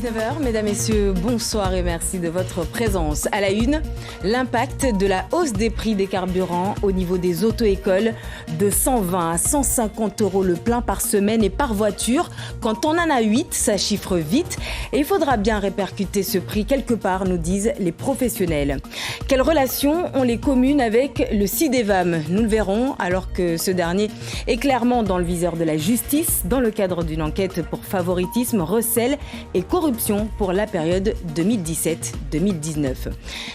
19h, mesdames, messieurs, bonsoir et merci de votre présence. À la une, l'impact de la hausse des prix des carburants au niveau des auto-écoles de 120 à 150 € le plein par semaine et par voiture. Quand on en a 8, ça chiffre vite et il faudra bien répercuter ce prix quelque part, nous disent les professionnels. Quelle relation ont les communes avec le CIDEVAM? Nous le verrons alors que ce dernier est clairement dans le viseur de la justice dans le cadre d'une enquête pour favoritisme, recel et corruption pour la période 2017-2019.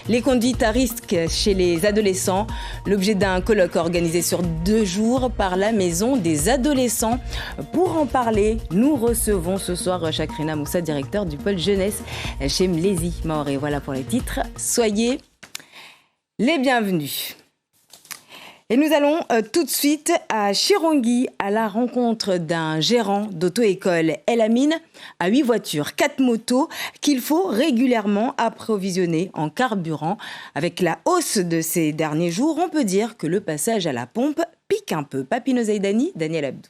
Les conduites à risque chez les adolescents, l'objet d'un colloque organisé sur 2 jours par la Maison des adolescents. Pour en parler, nous recevons ce soir Chakrina Moussa, directeur du pôle jeunesse chez Mlezi Maoré. Voilà pour les titres. Soyez les bienvenus. Et nous allons tout de suite à Chirongui, à la rencontre d'un gérant d'auto-école. Elamine a 8 voitures, 4 motos qu'il faut régulièrement approvisionner en carburant. Avec la hausse de ces derniers jours, on peut dire que le passage à la pompe pique un peu. Papino Zaidani, Daniel Abdou.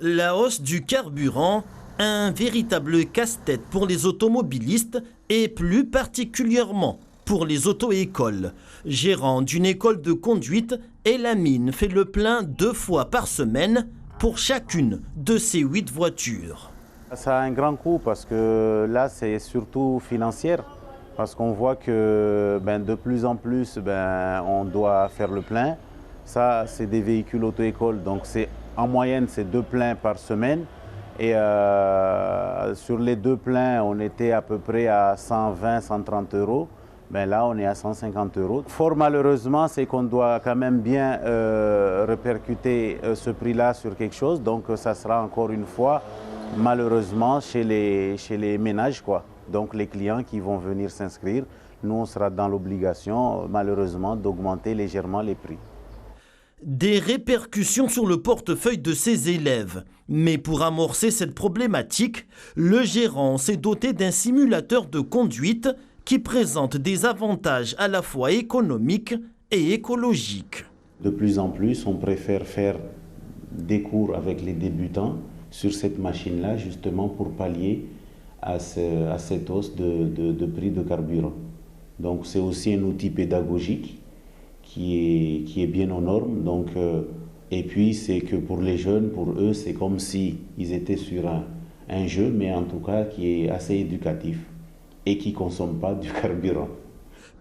La hausse du carburant, un véritable casse-tête pour les automobilistes et plus particulièrement pour les auto-écoles. Gérant d'une école de conduite, Elamine fait le plein 2 fois par semaine pour chacune de ses 8 voitures. Ça a un grand coût parce que là, c'est surtout financier. Parce qu'on voit que de plus en plus, on doit faire le plein. Ça, c'est des véhicules auto-école. Donc, en moyenne, c'est 2 pleins par semaine. Et sur les 2 pleins, on était à peu près à 120, 130 €. Là, on est à 150 €. Fort malheureusement, c'est qu'on doit quand même bien répercuter ce prix-là sur quelque chose. Donc, ça sera encore une fois, malheureusement, chez les ménages, quoi. Donc, les clients qui vont venir s'inscrire, nous, on sera dans l'obligation, malheureusement, d'augmenter légèrement les prix. Des répercussions sur le portefeuille de ses élèves. Mais pour amorcer cette problématique, le gérant s'est doté d'un simulateur de conduite qui présente des avantages à la fois économiques et écologiques. De plus en plus, on préfère faire des cours avec les débutants sur cette machine-là, justement pour pallier à cette hausse de prix de carburant. Donc c'est aussi un outil pédagogique qui est bien aux normes. Donc, et puis c'est que pour les jeunes, pour eux, c'est comme s'ils étaient sur un jeu, mais en tout cas qui est assez éducatif et qui ne consomme pas du carburant.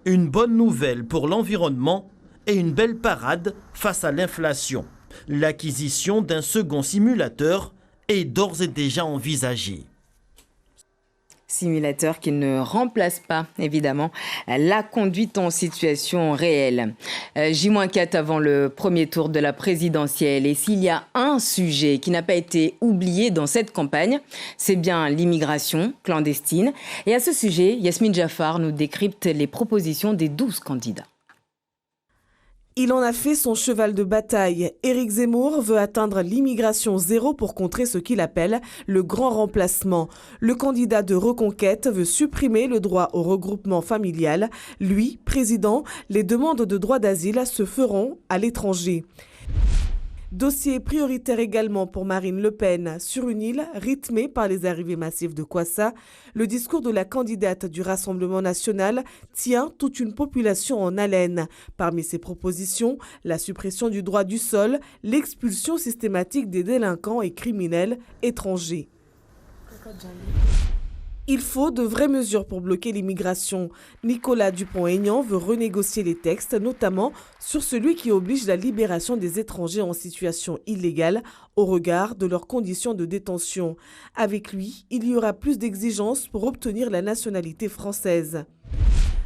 Une bonne nouvelle pour l'environnement et une belle parade face à l'inflation. L'acquisition d'un second simulateur est d'ores et déjà envisagée. Simulateur qui ne remplace pas, évidemment, la conduite en situation réelle. J-4 avant le premier tour de la présidentielle. Et s'il y a un sujet qui n'a pas été oublié dans cette campagne, c'est bien l'immigration clandestine. Et à ce sujet, Yasmine Jaffar nous décrypte les propositions des 12 candidats. Il en a fait son cheval de bataille. Éric Zemmour veut atteindre l'immigration zéro pour contrer ce qu'il appelle le grand remplacement. Le candidat de Reconquête veut supprimer le droit au regroupement familial. Lui, président, les demandes de droit d'asile se feront à l'étranger. Dossier prioritaire également pour Marine Le Pen. Sur une île rythmée par les arrivées massives de Kwassa, le discours de la candidate du Rassemblement national tient toute une population en haleine. Parmi ses propositions, la suppression du droit du sol, l'expulsion systématique des délinquants et criminels étrangers. Il faut de vraies mesures pour bloquer l'immigration. Nicolas Dupont-Aignan veut renégocier les textes, notamment sur celui qui oblige la libération des étrangers en situation illégale au regard de leurs conditions de détention. Avec lui, il y aura plus d'exigences pour obtenir la nationalité française.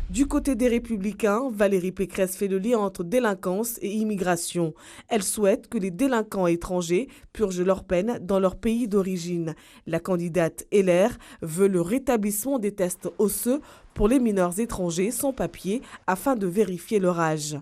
Du côté des Républicains, Valérie Pécresse fait le lien entre délinquance et immigration. Elle souhaite que les délinquants étrangers purgent leur peine dans leur pays d'origine. La candidate LR veut le rétablissement des tests osseux pour les mineurs étrangers sans papier afin de vérifier leur âge.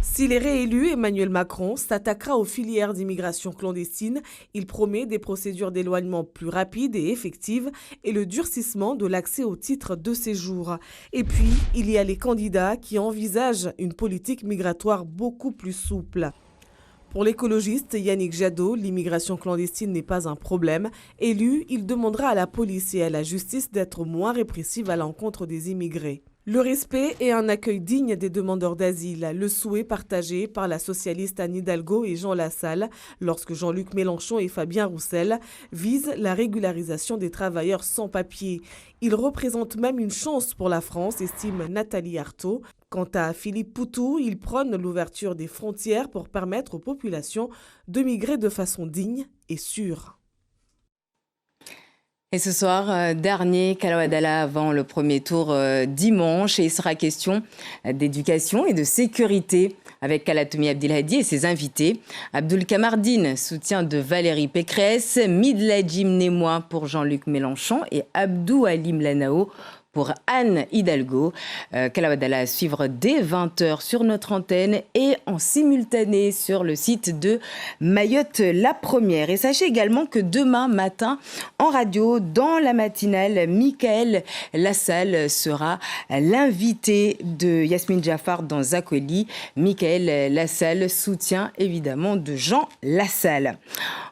S'il est réélu, Emmanuel Macron s'attaquera aux filières d'immigration clandestine. Il promet des procédures d'éloignement plus rapides et effectives et le durcissement de l'accès au titre de séjour. Et puis, il y a les candidats qui envisagent une politique migratoire beaucoup plus souple. Pour l'écologiste Yannick Jadot, l'immigration clandestine n'est pas un problème. Élu, il demandera à la police et à la justice d'être moins répressive à l'encontre des immigrés. Le respect et un accueil digne des demandeurs d'asile, le souhait partagé par la socialiste Anne Hidalgo et Jean Lassalle lorsque Jean-Luc Mélenchon et Fabien Roussel visent la régularisation des travailleurs sans papier. Ils représentent même une chance pour la France, estime Nathalie Arthaud. Quant à Philippe Poutou, il prône l'ouverture des frontières pour permettre aux populations de migrer de façon digne et sûre. Et ce soir, dernier Kalawadala avant le premier tour dimanche. Et il sera question d'éducation et de sécurité avec Kalatoumi Abdelhadi et ses invités. Abdoul Kamardine, soutien de Valérie Pécresse, Midladjim Némois pour Jean-Luc Mélenchon et Abdou Halim Lanao pour Anne Hidalgo. Kalawadala à suivre dès 20h sur notre antenne et en simultané sur le site de Mayotte La Première. Et sachez également que demain matin, en radio, dans la matinale, Michael Lassalle sera l'invité de Yasmine Jaffar dans Zakoli. Michael Lassalle, soutien évidemment de Jean Lassalle.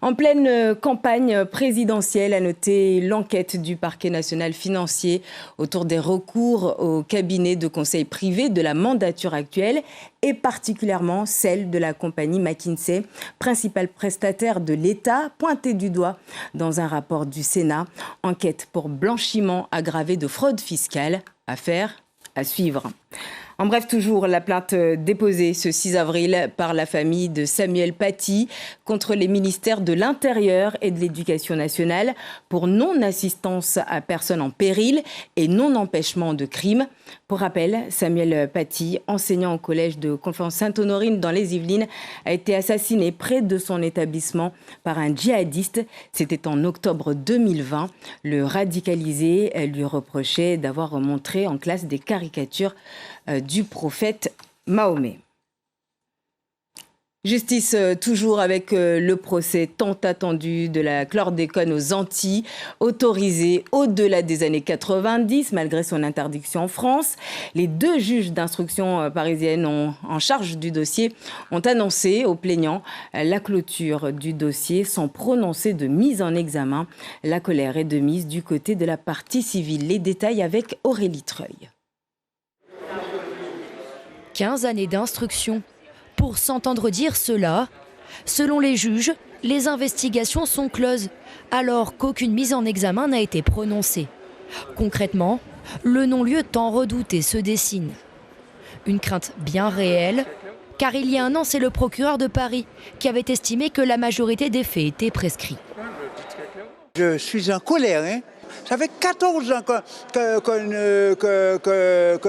En pleine campagne présidentielle, à noter l'enquête du parquet national financier autour des recours au cabinet de conseil privé de la mandature actuelle et particulièrement celle de la compagnie McKinsey, principal prestataire de l'État, pointé du doigt dans un rapport du Sénat. Enquête pour blanchiment aggravé de fraude fiscale. Affaire à suivre. En bref, toujours la plainte déposée ce 6 avril par la famille de Samuel Paty contre les ministères de l'Intérieur et de l'Éducation nationale pour non-assistance à personne en péril et non-empêchement de crime. Pour rappel, Samuel Paty, enseignant au collège de Conflans-Sainte-Honorine dans les Yvelines, a été assassiné près de son établissement par un djihadiste. C'était en octobre 2020. Le radicalisé lui reprochait d'avoir montré en classe des caricatures du prophète Mahomet. Justice toujours avec le procès tant attendu de la chlordécone aux Antilles, autorisé au-delà des années 90 malgré son interdiction en France. Les deux juges d'instruction parisiennes en charge du dossier ont annoncé aux plaignants la clôture du dossier sans prononcer de mise en examen. La colère est de mise du côté de la partie civile. Les détails avec Aurélie Treuil. 15 années d'instruction. Pour s'entendre dire cela, selon les juges, les investigations sont closes, alors qu'aucune mise en examen n'a été prononcée. Concrètement, le non-lieu tant redouté se dessine. Une crainte bien réelle, car il y a un an, c'est le procureur de Paris qui avait estimé que la majorité des faits étaient prescrits. Je suis en colère, hein. Ça fait 14 ans que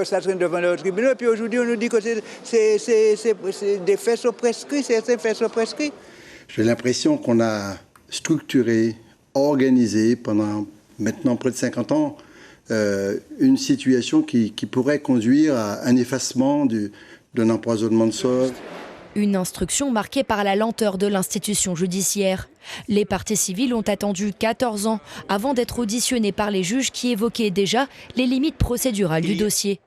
ça traîne devant le tribunal. Puis aujourd'hui, on nous dit que des faits sont prescrits, ces faits sont prescrits. J'ai l'impression qu'on a structuré, organisé pendant maintenant près de 50 ans une situation qui pourrait conduire à un effacement d'un empoisonnement de sol. Une instruction marquée par la lenteur de l'institution judiciaire. Les parties civiles ont attendu 14 ans avant d'être auditionnées par les juges qui évoquaient déjà les limites procédurales du dossier.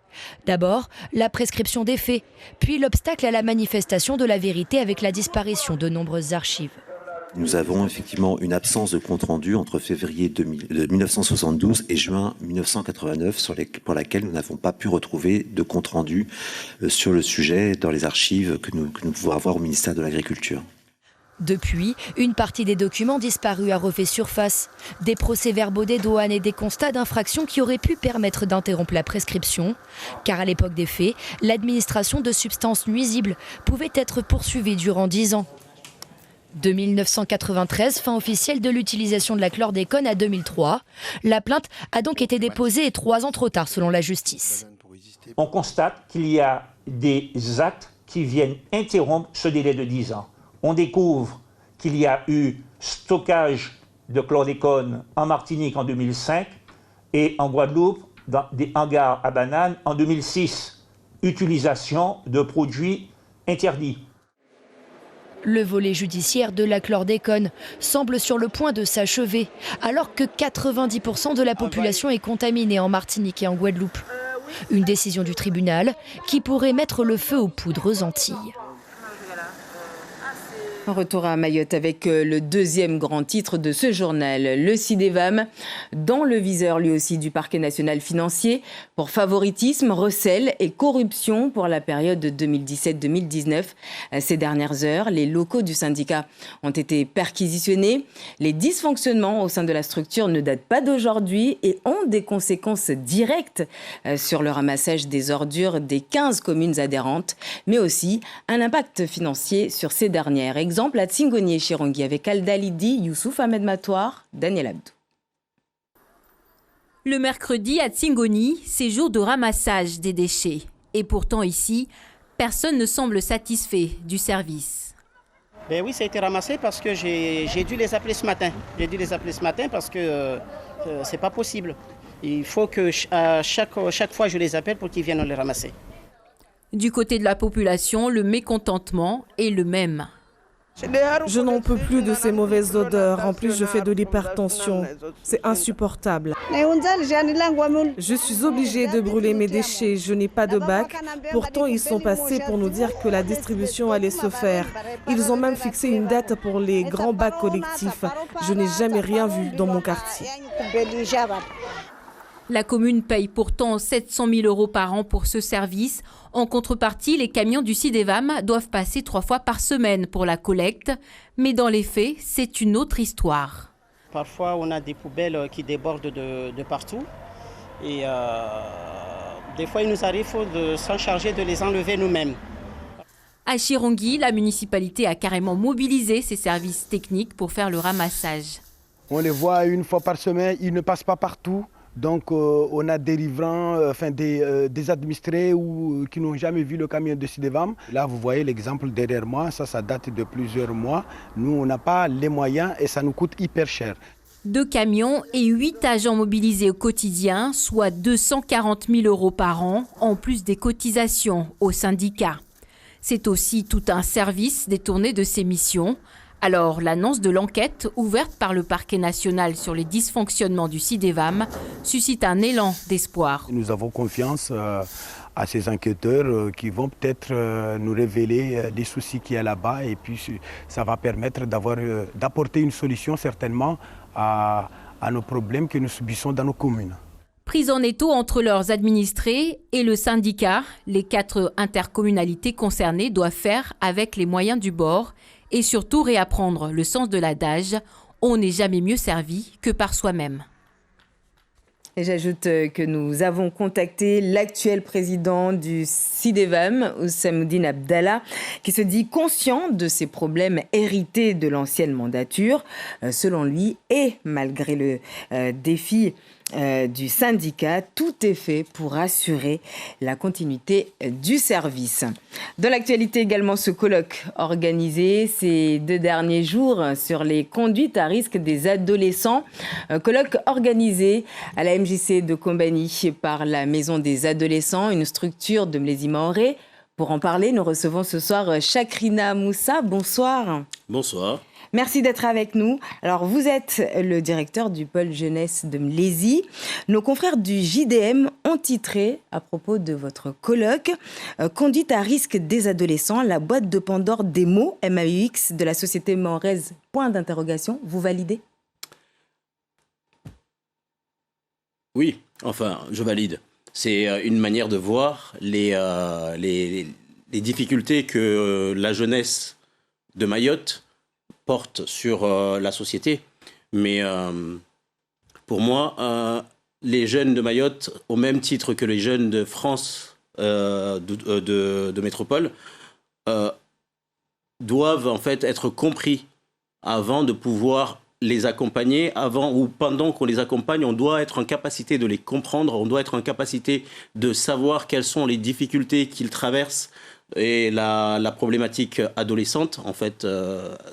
D'abord, la prescription des faits, puis l'obstacle à la manifestation de la vérité avec la disparition de nombreuses archives. Nous avons effectivement une absence de compte-rendu entre février 1972 et juin 1989 pour laquelle nous n'avons pas pu retrouver de compte-rendu sur le sujet dans les archives que nous pouvons avoir au ministère de l'Agriculture. Depuis, une partie des documents disparus a refait surface. Des procès-verbaux des douanes et des constats d'infraction qui auraient pu permettre d'interrompre la prescription. Car à l'époque des faits, l'administration de substances nuisibles pouvait être poursuivie durant 10 ans. De 1993, fin officielle de l'utilisation de la chlordécone à 2003. La plainte a donc été déposée 3 ans trop tard selon la justice. On constate qu'il y a des actes qui viennent interrompre ce délai de 10 ans. On découvre qu'il y a eu stockage de chlordécone en Martinique en 2005 et en Guadeloupe dans des hangars à bananes en 2006. Utilisation de produits interdits. Le volet judiciaire de la chlordécone semble sur le point de s'achever, alors que 90% de la population est contaminée en Martinique et en Guadeloupe. Une décision du tribunal qui pourrait mettre le feu aux poudres Antilles. Retour à Mayotte avec le deuxième grand titre de ce journal. Le CIDEVAM, dans le viseur lui aussi du parquet national financier, pour favoritisme, recel et corruption pour la période 2017-2019. Ces dernières heures, les locaux du syndicat ont été perquisitionnés. Les dysfonctionnements au sein de la structure ne datent pas d'aujourd'hui et ont des conséquences directes sur le ramassage des ordures des 15 communes adhérentes, mais aussi un impact financier sur ces dernières. Exemple à Tsingoni et Chirongi avec Alda Lidi, Youssouf Ahmed Matouar, Daniel Abdou. Le mercredi à Tsingoni, c'est jour de ramassage des déchets. Et pourtant ici, personne ne semble satisfait du service. Ben oui, ça a été ramassé parce que j'ai dû les appeler ce matin. J'ai dû les appeler ce matin parce que c'est pas possible. Il faut que chaque fois je les appelle pour qu'ils viennent les ramasser. Du côté de la population, le mécontentement est le même. Je n'en peux plus de ces mauvaises odeurs. En plus, je fais de l'hypertension. C'est insupportable. Je suis obligée de brûler mes déchets. Je n'ai pas de bac. Pourtant, ils sont passés pour nous dire que la distribution allait se faire. Ils ont même fixé une date pour les grands bacs collectifs. Je n'ai jamais rien vu dans mon quartier. La commune paye pourtant 700 000 € par an pour ce service. En contrepartie, les camions du CIDEVAM doivent passer 3 fois par semaine pour la collecte. Mais dans les faits, c'est une autre histoire. Parfois, on a des poubelles qui débordent de partout. Et des fois, il nous arrive de s'en charger, de les enlever nous-mêmes. À Chirongi, la municipalité a carrément mobilisé ses services techniques pour faire le ramassage. On les voit une fois par semaine, ils ne passent pas partout. Donc on a des riverains, des administrés qui n'ont jamais vu le camion de CIDEVAM. Là vous voyez l'exemple derrière moi, ça date de plusieurs mois. Nous on n'a pas les moyens et ça nous coûte hyper cher. 2 camions et 8 agents mobilisés au quotidien, soit 240 000 € par an, en plus des cotisations au syndicat. C'est aussi tout un service détourné de ses missions. Alors, l'annonce de l'enquête ouverte par le parquet national sur les dysfonctionnements du CIDEVAM suscite un élan d'espoir. Nous avons confiance à ces enquêteurs qui vont peut-être nous révéler des soucis qu'il y a là-bas et puis ça va permettre d'apporter une solution certainement à nos problèmes que nous subissons dans nos communes. Prise en étau entre leurs administrés et le syndicat, les 4 intercommunalités concernées doivent faire avec les moyens du bord et surtout réapprendre le sens de l'adage « on n'est jamais mieux servi que par soi-même ». Et j'ajoute que nous avons contacté l'actuel président du CIDEVAM, Ousamoudine Abdallah, qui se dit conscient de ces problèmes hérités de l'ancienne mandature. Selon lui, et malgré le défi du syndicat, tout est fait pour assurer la continuité du service. Dans l'actualité également, ce colloque organisé ces 2 derniers jours sur les conduites à risque des adolescents. Un colloque organisé à la MJC de Combani par la Maison des adolescents, une structure de Mlésie-Maoré. Pour en parler, nous recevons ce soir Chakrina Moussa. Bonsoir. Bonsoir. Merci d'être avec nous. Alors, vous êtes le directeur du pôle jeunesse de Mlésie. Nos confrères du JDM ont titré, à propos de votre colloque, « Conduite à risque des adolescents, la boîte de Pandore des mots MAUX de la société mahoraise ». Point d'interrogation, vous validez ? Oui, enfin, je valide. C'est une manière de voir les difficultés que la jeunesse de Mayotte porte sur la société. Mais pour moi, les jeunes de Mayotte, au même titre que les jeunes de France, de métropole, doivent en fait être compris avant de pouvoir les accompagner. Avant ou pendant qu'on les accompagne, on doit être en capacité de les comprendre, on doit être en capacité de savoir quelles sont les difficultés qu'ils traversent. Et la problématique adolescente, en fait,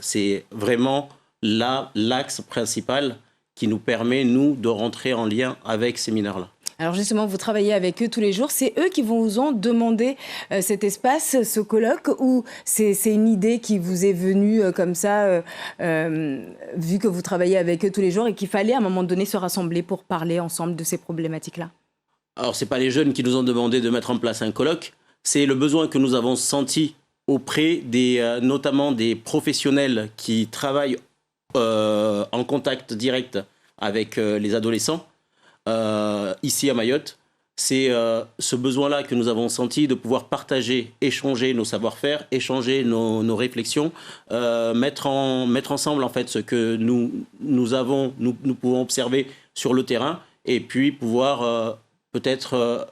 c'est vraiment l'axe principal qui nous permet, nous, de rentrer en lien avec ces mineurs-là. Alors justement, vous travaillez avec eux tous les jours. C'est eux qui vous ont demandé cet espace, ce colloque, ou c'est une idée qui vous est venue comme ça, vu que vous travaillez avec eux tous les jours et qu'il fallait à un moment donné se rassembler pour parler ensemble de ces problématiques-là? Alors, ce n'est pas les jeunes qui nous ont demandé de mettre en place un colloque. C'est le besoin que nous avons senti auprès notamment des professionnels qui travaillent en contact direct avec les adolescents ici à Mayotte. C'est ce besoin-là que nous avons senti de pouvoir partager, échanger nos savoir-faire, échanger nos réflexions, mettre ensemble en fait ce que nous pouvons observer sur le terrain et puis pouvoir peut-être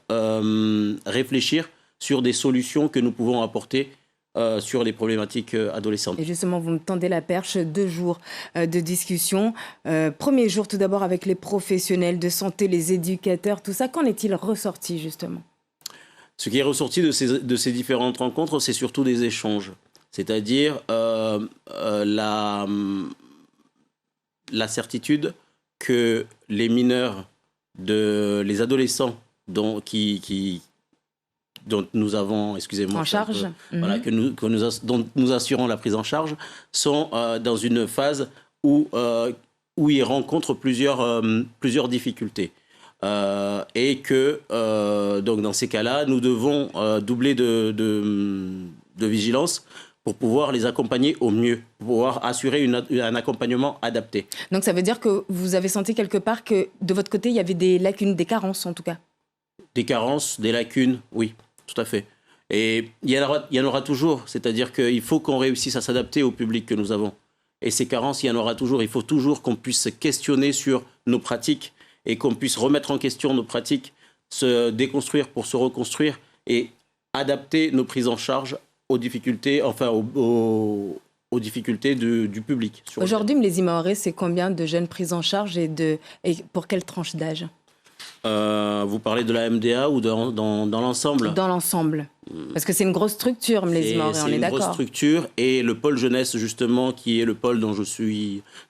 réfléchir sur des solutions que nous pouvons apporter sur les problématiques adolescentes. Et justement, vous me tendez la perche, 2 jours de discussion. Premier jour, tout d'abord, avec les professionnels de santé, les éducateurs, tout ça. Qu'en est-il ressorti, justement ? Ce qui est ressorti de ces différentes rencontres, c'est surtout des échanges. C'est-à-dire la certitude que les mineurs, les adolescents dont nous avons, excusez-moi, en charge, voilà, dont nous assurons la prise en charge, sont dans une phase où ils rencontrent plusieurs difficultés. Et que, donc dans ces cas-là, nous devons doubler de vigilance pour pouvoir les accompagner au mieux, pour pouvoir assurer un accompagnement adapté. Donc ça veut dire que vous avez senti quelque part que de votre côté, il y avait des lacunes, des carences en tout cas ? Des carences, des lacunes, oui. Tout à fait. Et il y en aura toujours. C'est-à-dire qu'il faut qu'on réussisse à s'adapter au public que nous avons. Et ces carences, il y en aura toujours. Il faut toujours qu'on puisse se questionner sur nos pratiques et qu'on puisse remettre en question nos pratiques, se déconstruire pour se reconstruire et adapter nos prises en charge aux difficultés, aux difficultés du public. Aujourd'hui, Mlési Maoré, c'est combien de jeunes prises en charge et pour quelle tranche d'âge ? Vous parlez de la MDA ou dans l'ensemble ? Dans l'ensemble. Parce que c'est une grosse structure, Mlési Maoré, on est d'accord ? C'est une grosse structure et le pôle jeunesse, justement, qui est le pôle dont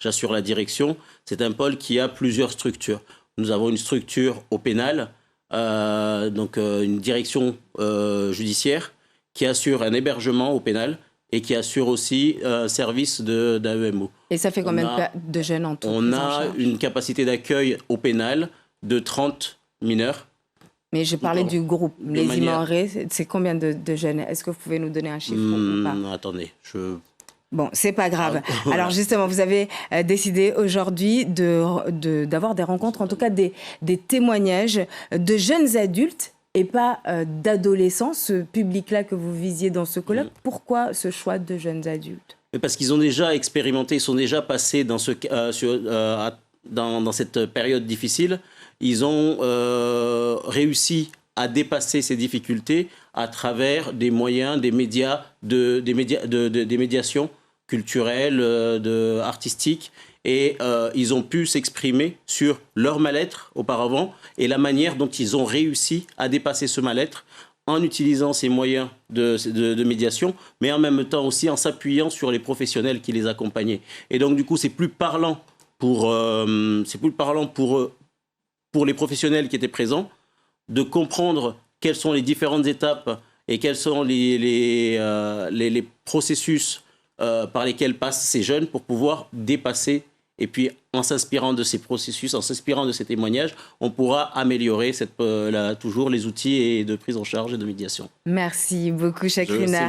j'assure la direction, c'est un pôle qui a plusieurs structures. Nous avons une structure au pénal, donc une direction judiciaire qui assure un hébergement au pénal et qui assure aussi un service d'AEMO. Et ça fait combien de jeunes en tout ? On a une capacité d'accueil au pénal de 30 mineurs. Mais je parlais du groupe. Mlési Maoré, c'est combien de jeunes ? Est-ce que vous pouvez nous donner un chiffre ou pas ? Attendez, Bon, c'est pas grave. Voilà. Alors justement, vous avez décidé aujourd'hui d'avoir des rencontres, en tout cas des témoignages de jeunes adultes et pas d'adolescents, ce public-là que vous visiez dans ce colloque. Pourquoi ce choix de jeunes adultes ? Parce qu'ils ont déjà expérimenté, ils sont déjà passés dans cette période difficile. Ils ont réussi à dépasser ces difficultés à travers des moyens, des médiations culturelles, artistiques. Et ils ont pu s'exprimer sur leur mal-être auparavant et la manière dont ils ont réussi à dépasser ce mal-être en utilisant ces moyens de médiation, mais en même temps aussi en s'appuyant sur les professionnels qui les accompagnaient. Et donc, du coup, c'est plus parlant pour les professionnels qui étaient présents, de comprendre quelles sont les différentes étapes et quels sont les processus par lesquels passent ces jeunes pour pouvoir dépasser. Et puis, en s'inspirant de ces processus, en s'inspirant de ces témoignages, on pourra améliorer toujours les outils de prise en charge et de médiation. Merci beaucoup, Chakrina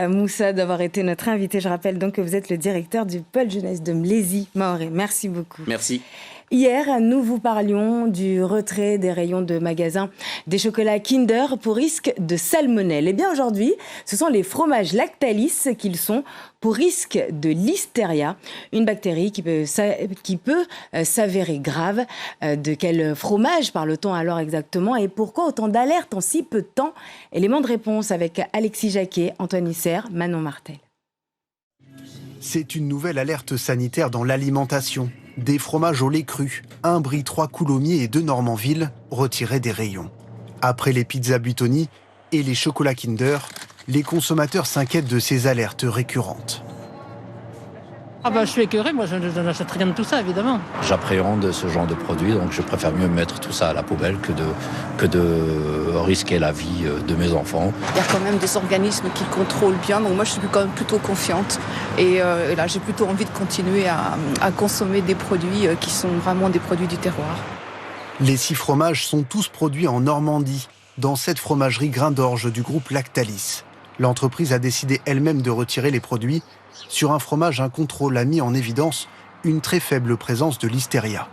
Moussa, d'avoir été notre invitée. Je rappelle donc que vous êtes le directeur du pôle jeunesse de Mlési Maoré. Merci beaucoup. Merci. Hier, nous vous parlions du retrait des rayons de magasins des chocolats Kinder pour risque de salmonelle. Eh bien aujourd'hui, ce sont les fromages Lactalis qu'ils sont pour risque de listeria, une bactérie qui peut s'avérer grave. De quel fromage parle-t-on alors exactement et pourquoi autant d'alertes en si peu de temps ? Élément de réponse avec Alexis Jacquet, Antoine Isser, Manon Martel. C'est une nouvelle alerte sanitaire dans l'alimentation. Des fromages au lait cru, un Brie, 3 Coulommiers et 2 Normandville retirés des rayons. Après les pizzas Buitoni et les chocolats Kinder, les consommateurs s'inquiètent de ces alertes récurrentes. Je suis écœuré, moi je n'achète rien de tout ça évidemment. J'appréhende ce genre de produit, donc je préfère mieux mettre tout ça à la poubelle que de risquer la vie de mes enfants. Il y a quand même des organismes qui le contrôlent bien, donc moi je suis quand même plutôt confiante. Et là j'ai plutôt envie de continuer à consommer des produits qui sont vraiment des produits du terroir. Les 6 fromages sont tous produits en Normandie, dans cette fromagerie Grain d'Orge du groupe Lactalis. L'entreprise a décidé elle-même de retirer les produits. Sur un fromage, un contrôle a mis en évidence une très faible présence de listeria.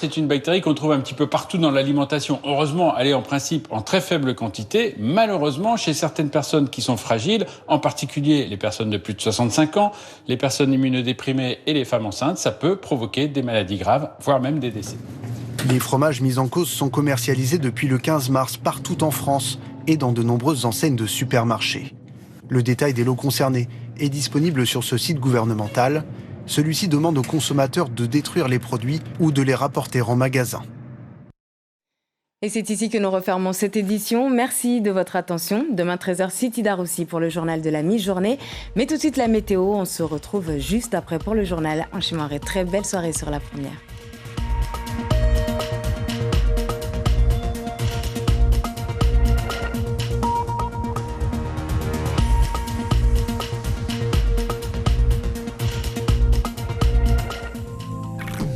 C'est une bactérie qu'on trouve un petit peu partout dans l'alimentation. Heureusement, elle est en principe en très faible quantité. Malheureusement, chez certaines personnes qui sont fragiles, en particulier les personnes de plus de 65 ans, les personnes immunodéprimées et les femmes enceintes, ça peut provoquer des maladies graves, voire même des décès. Les fromages mis en cause sont commercialisés depuis le 15 mars partout en France et dans de nombreuses enseignes de supermarchés. Le détail des lots concernés est disponible sur ce site gouvernemental. Celui-ci demande aux consommateurs de détruire les produits ou de les rapporter en magasin. Et c'est ici que nous refermons cette édition. Merci de votre attention. Demain 13h, Siti Darroussi pour le journal de la mi-journée. Mais tout de suite la météo, on se retrouve juste après pour le journal. Un très belle soirée sur La Première.